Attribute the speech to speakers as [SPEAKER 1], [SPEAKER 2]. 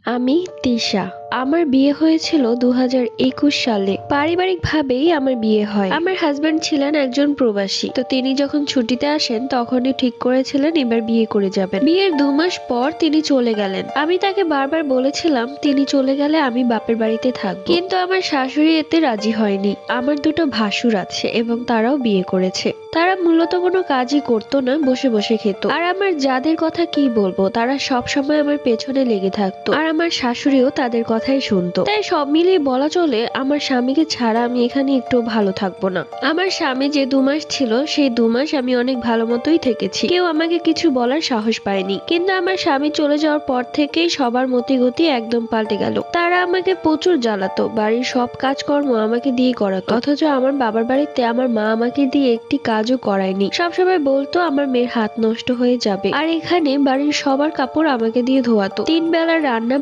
[SPEAKER 1] আমি তিশা। আমার বিয়ে হয়েছিল 2021 সালে। পারিবারিকভাবেই আমার বিয়ে হয়। আমার হাজবেন্ড ছিলেন একজন প্রবাসী, তো তিনি যখন ছুটিতে আসেন তখনই ঠিক করেছিলেন এবার বিয়ে করে যাবেন। বিয়ের 2 মাস পর তিনি চলে গেলেন। আমি তাকে বারবার বলেছিলাম তিনি চলে গেলে আমি বাপের বাড়িতে থাকবো, কিন্তু আমার শাশুড়ি এতে রাজি হয়নি। আমার দুটো ভাসুর আছে এবং তারাও বিয়ে করেছে। তারা মূলত কোনো কাজই করতো না, বসে বসে খেত। আর আমার যাদের কথা কি বলবো, তারা সব সময় আমার পেছনে লেগে থাকতো, আর আমার শাশুড়িও তাদের কথাই শুনতো। তাই সব মিলিয়ে বলা চলে আমার স্বামীকে ছাড়া আমি এখানে একটু ভালো থাকবো না। আমার স্বামী যে 2 মাস ছিল, সেই 2 মাস আমি অনেক ভালো মতোই থেকেছি। কেউ আমাকে কিছু বলার সাহস পায়নি। কিন্তু আমার স্বামী চলে যাওয়ার পর থেকেই সবার মতিগতি একদম পাল্টে গেল। তারা আমাকে প্রচুর জ্বালাতো, বাড়ির সব কাজকর্ম আমাকে দিয়ে করাতো, অথচ আমার বাবার বাড়িতে আমার মা আমাকে দিয়ে একটি কাজও করায়নি। সবসময় বলতো আমার মেয়ের হাত নষ্ট হয়ে যাবে। আর এখানে বাড়ির সবার কাপড় আমাকে দিয়ে ধোয়াতো। 3 বেলার রান্না